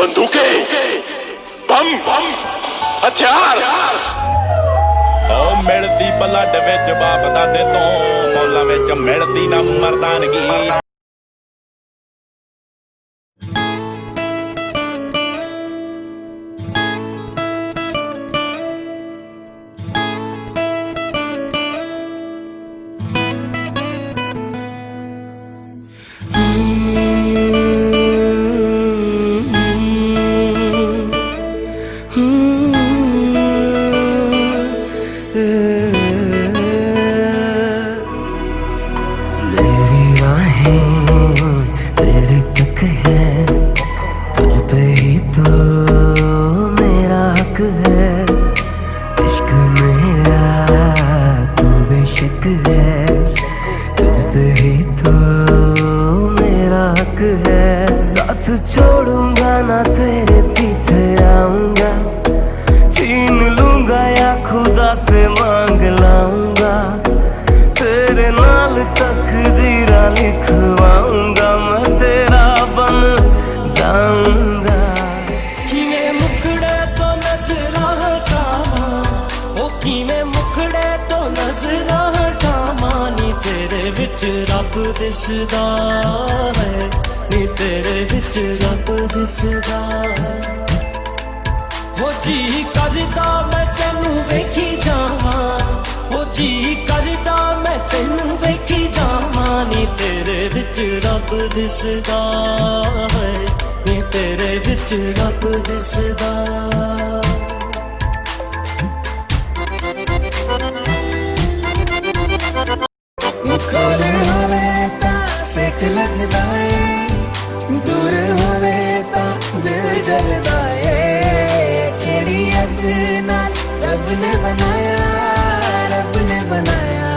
बंदूकें, बम बम हथियार। ओ मिलदी ब्लड विच बाप दादे तो, मौला विच मिलदी ना मर्दानगी। छोड़ूंगा ना तेरे पीछे आऊंगा, छीन लूंगा या खुदा से मांग लाऊंगा, तेरे नाल तकदीरा लिखवाऊंगा, मैं तेरा बन जाऊंगा। किवें मुखड़े तो नजरा हटावा, ओ किवें मुखड़े तो नजरा हटावा, नी तेरे विच रब दिसदा है, नी तेरे विच रब दिसदा। हो जी करदा मैं तैनू वेखी जावां, हो जी करदा मैं तैनू वेखी जावां, नी तेरे विच रब दिसदा है, नी तेरे विच रब दिसदा। खोले होवे तां सेक लगदा है, दूर होवे तां दिल जलदा है, केड़ी अग नाल रब ने बनाया, रब ने बनाया,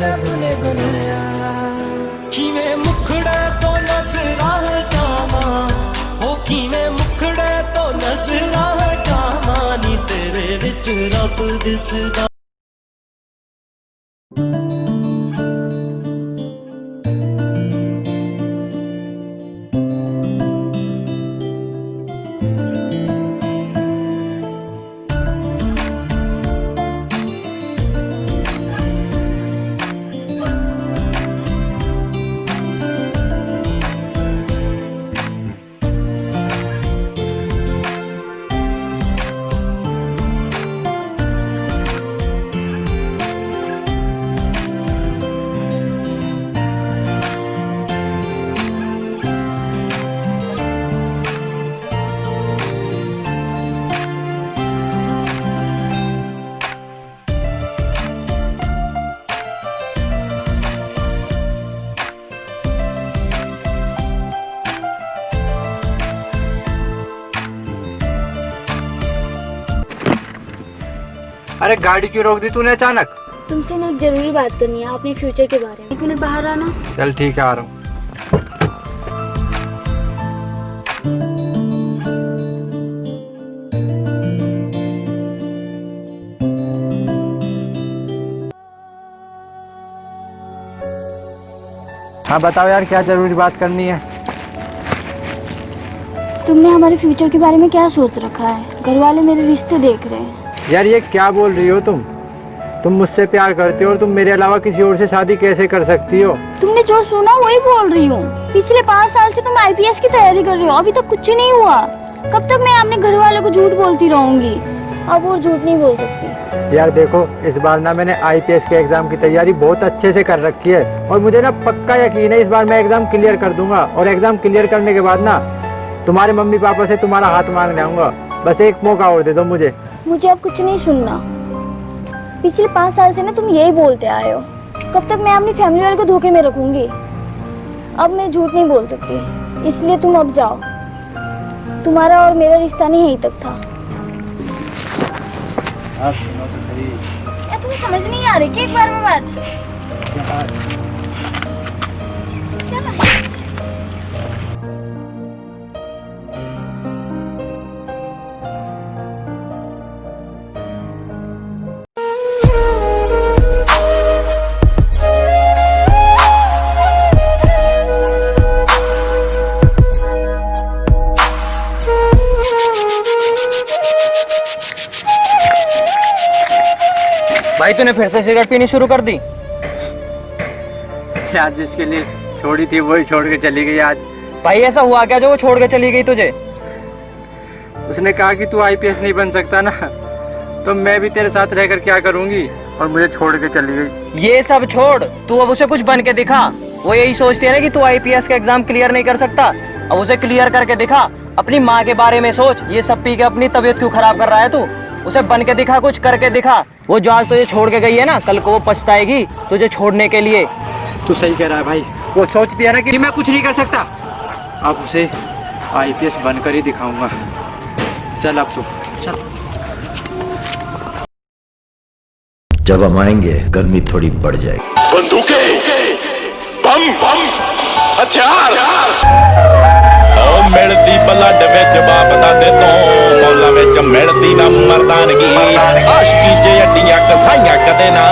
रब ने बनाया। किवें मुखड़े तो नजरा हटावा, ओ किवें मुखड़े तो नजरा हटावा, नी तेरे विच रब दिसदा। अरे गाड़ी क्यों रोक दी तूने अचानक? तुमसे ना एक जरूरी बात करनी है अपने फ्यूचर के बारे में। 1 मिनट बाहर आना। चल ठीक है, आ रहा हूँ। हाँ बताओ यार, क्या जरूरी बात करनी है? तुमने हमारे फ्यूचर के बारे में क्या सोच रखा है? घर वाले मेरे रिश्ते देख रहे हैं। यार ये क्या बोल रही हो तुम मुझसे प्यार करते हो और तुम मेरे अलावा किसी और से शादी कैसे कर सकती हो? तुमने जो सुना वही बोल रही हूँ। पिछले 5 साल से तुम IPS की तैयारी कर रहे हो, अभी तक कुछ नहीं हुआ। कब तक मैं अपने घर वालों को झूठ बोलती रहूंगी? अब और झूठ नहीं बोल सकती। यार देखो, इस बार ना मैंने IPS के एग्जाम की तैयारी बहुत अच्छे से कर रखी है और मुझे ना पक्का यकीन है इस बार मैं एग्जाम क्लियर कर दूंगा। और एग्जाम क्लियर करने के बाद ना तुम्हारे मम्मी पापा से तुम्हारा हाथ मांगने आऊंगा। बस एक मौका और दे दो मुझे। मुझे अब कुछ नहीं सुनना। पिछले 5 साल से ना तुम यही बोलते आए हो। कब तक मैं अपनी फैमिली वाले को धोखे में रखूंगी? अब मैं झूठ नहीं बोल सकती, इसलिए तुम अब जाओ। तुम्हारा और मेरा रिश्ता नहीं यहीं तक था। सुनो तो सही। क्या तुम्हें समझ नहीं आ रही कि एक बार में बात? क्या है? भाई तूने फिर से सिगरेट पीनी शुरू कर दी? आज जिसके लिए छोड़ी थी वही छोड़ के चली गई आज। भाई ऐसा हुआ क्या जो वो छोड़ के चली गई तुझे? उसने कहा कि तू आईपीएस नहीं बन सकता ना, तो मैं भी तेरे साथ रहकर क्या करूंगी, और मुझे छोड़ के चली गई। ये सब छोड़, तू अब उसे कुछ बन के दिखा। वो यही सोचती है ना कि तू आईपीएस का एग्जाम क्लियर नहीं कर सकता, अब उसे क्लियर करके दिखा। अपनी माँ के बारे में सोच, ये सब पी के अपनी तबीयत क्यों खराब कर रहा है तू? उसे बन के दिखा, कुछ करके दिखा। वो जो आज तुझे छोड़ के गई है ना, कल को वो पछताएगी तुझे छोड़ने के लिए। तू सही कह रहा है भाई, वो सोचती है ना कि मैं कुछ नहीं कर सकता। अब उसे आईपीएस बनकर ही दिखाऊंगा। चल अब तू चल। जब हम आएंगे गर्मी थोड़ी बढ़ जाएगी। बंदूकें, बम बम, हथियार। ओ मिलदी ब्लड विच बाप दादे तो, मौला विच मिलदी ना मर्दानगी। आशिकी च अड्डियां कसाइयां कदे ना,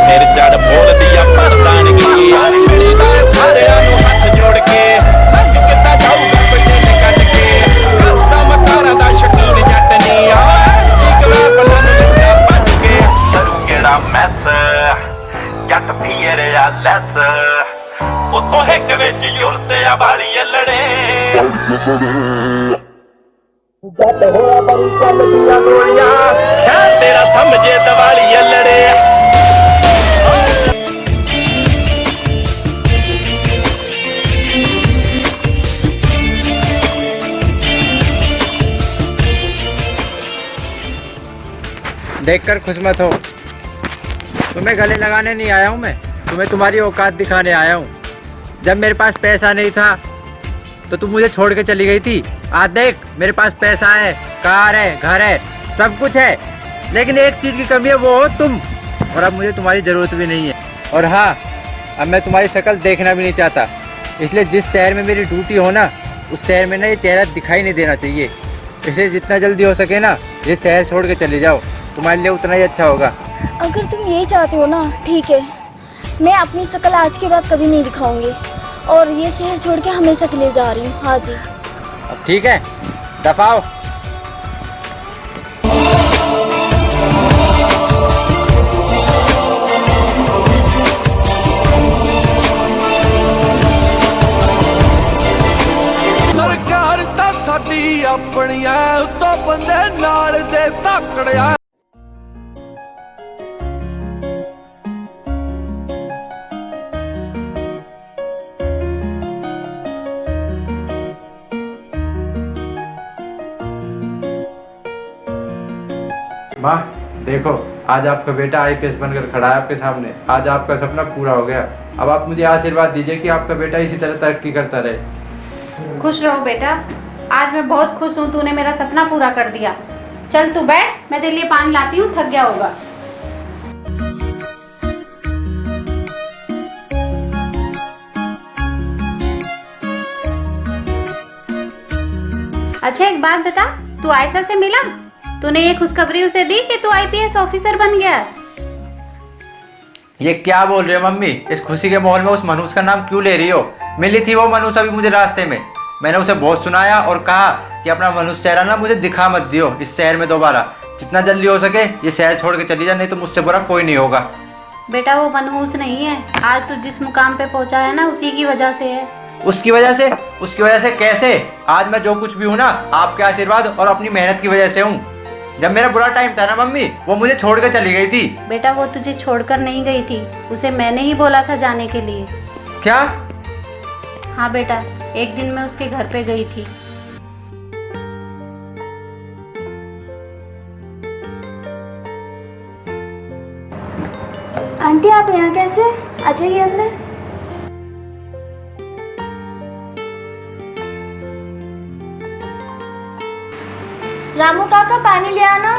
सिर जड़ बोलदी आ मर्दानगी। मिलदा सारिਆਂ ਨੂੰ हथ जोड़ के, लंघ किता जाऊगा पटेल कट के। कस्टम कारां दा शकीन जट नहीं आ, ठीक वे बल्लां ਨੂੰ ਲੁੱਟਾ ਭੱਜ ਕੇ। ਕਰੂੰਗੇੜਾ ਮੈਸ ਜੱਟ ਪੀਰ ਆ ਲੈਸ, ਉਤੋਂ ਹਿੱਕ ਵਿੱਚ ਯੁਰਤ ਆ ਵਾਲੀ ਲੜੇ। ਜੱਟ ਹੋਇਆ ਬੜੀ ਚੱਲਦੀਆਂ ਗੋਲੀਆਂ, ਖੈਰ ਤੇਰਾ ਸਮਝੇ ਦਿਵਾਲੀ ਲੜੇ। देखकर खुश मत हो, तुम्हें गले लगाने नहीं आया हूँ मैं, तुम्हें तुम्हारी औकात दिखाने आया हूँ। जब मेरे पास पैसा नहीं था तो तुम मुझे छोड़ के चली गई थी। आज देख मेरे पास पैसा है, कार है, घर है, सब कुछ है, लेकिन एक चीज़ की कमी है, वो हो तुम। और अब मुझे तुम्हारी ज़रूरत भी नहीं है। और हाँ, अब मैं तुम्हारी शक्ल देखना भी नहीं चाहता, इसलिए जिस शहर में मेरी ड्यूटी हो ना, उस शहर में ना ये चेहरा दिखाई नहीं देना चाहिए। इसलिए जितना जल्दी हो सके ना ये शहर छोड़ के चले जाओ, तुम्हारे लिए उतना ही अच्छा होगा। अगर तुम यही चाहते हो ना, ठीक है, मैं अपनी शक्ल आज के बाद कभी नहीं दिखाऊंगी और ये शहर छोड़ के हमेशा के लिए जा रही हूँ। हाँ जी। अब ठीक है, दफाओ। सरकार ता साडी अपनिया तो बंदे नाल दे तकड़िया। माँ देखो, आज आपका बेटा आईपीएस बनकर खड़ा है आपके सामने। आज आपका सपना पूरा हो गया। अब आप मुझे आशीर्वाद दीजिए कि आपका बेटा इसी तरह तरक्की करता रहे। खुश रहो बेटा, आज मैं बहुत खुश हूँ, तूने मेरा सपना पूरा कर दिया। चल तू बैठ, मैं तेरे लिए पानी लाती हूँ, थक गया होगा। अच्छा एक बात बता, तू आयशा से मिला? तूने ये खुशखबरी उसे दी कि तू आईपीएस ऑफिसर बन गया? ये क्या बोल रही हो मम्मी? इस खुशी के माहौल में उस मनुष्य का नाम क्यों ले रही हो? मिली थी वो मनुष्य अभी मुझे रास्ते में, मैंने उसे बहुत सुनाया और कहा कि अपना मनुष्य चेहरा ना मुझे दिखा मत दियो इस शहर में दोबारा। जितना जल्दी हो सके ये शहर छोड़ के चली जा, नहीं तो मुझसे बुरा कोई नहीं होगा। बेटा वो मनहूस नहीं है, आज तू जिस मुकाम पे पहुंचा है ना उसी की वजह से है। उसकी वजह से? उसकी वजह से कैसे? आज मैं जो कुछ भी हूँ ना आपके आशीर्वाद और अपनी मेहनत की वजह से हूँ। जब मेरा बुरा टाइम था ना मम्मी, वो मुझे छोड़ कर चली गई थी। बेटा वो तुझे छोड़कर नहीं गई थी, उसे मैंने ही बोला था जाने के लिए। क्या? हाँ बेटा, एक दिन मैं उसके घर पे गई थी। आंटी आप यहाँ कैसे? आ जाइए अंदर। रामू काका पानी ले आना।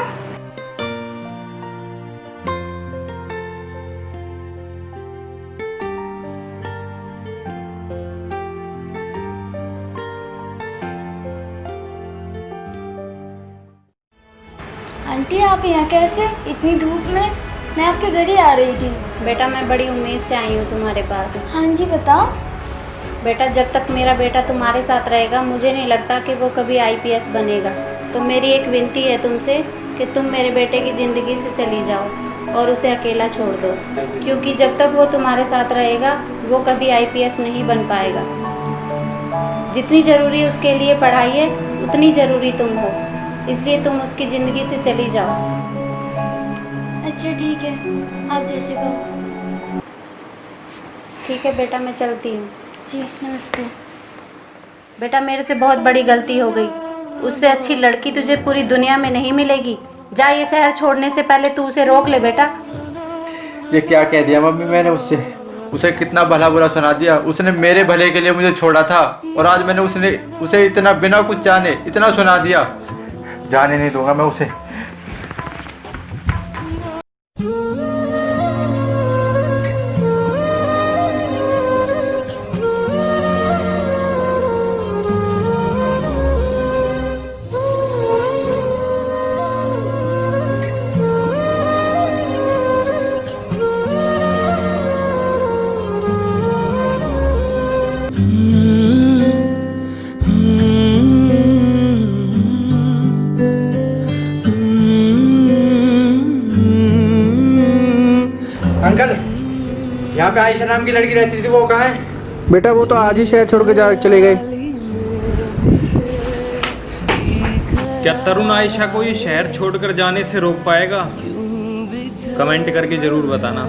आंटी आप यहाँ कैसे? इतनी धूप में? मैं आपके घर ही आ रही थी। बेटा मैं बड़ी उम्मीद से आई हूँ तुम्हारे पास। हाँ जी बताओ। बेटा जब तक मेरा बेटा तुम्हारे साथ रहेगा मुझे नहीं लगता कि वो कभी आईपीएस बनेगा। तो मेरी एक विनती है तुमसे कि तुम मेरे बेटे की ज़िंदगी से चली जाओ और उसे अकेला छोड़ दो, क्योंकि जब तक वो तुम्हारे साथ रहेगा वो कभी आईपीएस नहीं बन पाएगा। जितनी ज़रूरी उसके लिए पढ़ाई है उतनी ज़रूरी तुम हो, इसलिए तुम उसकी ज़िंदगी से चली जाओ। अच्छा ठीक है, आप जैसे कहो। ठीक है बेटा, मैं चलती हूँ। जी नमस्ते। बेटा मेरे से बहुत बड़ी गलती हो गई, उससे अच्छी लड़की तुझे पूरी दुनिया में नहीं मिलेगी। जा, ये शहर छोड़ने से पहले तू उसे रोक ले बेटा। ये क्या कह दिया मम्मी मैंने उससे? उसे कितना भला बुरा सुना दिया। उसने मेरे भले के लिए मुझे छोड़ा था और आज मैंने उसे इतना बिना कुछ जाने इतना सुना दिया। जाने नहीं दूंगा मैं उसे। अंकल, यहाँ पे आयशा नाम की लड़की रहती थी, वो कहाँ है? बेटा वो तो आज ही शहर छोड़ के चले गए। क्या तरुण आयशा को ये शहर छोड़कर जाने से रोक पाएगा? कमेंट करके जरूर बताना।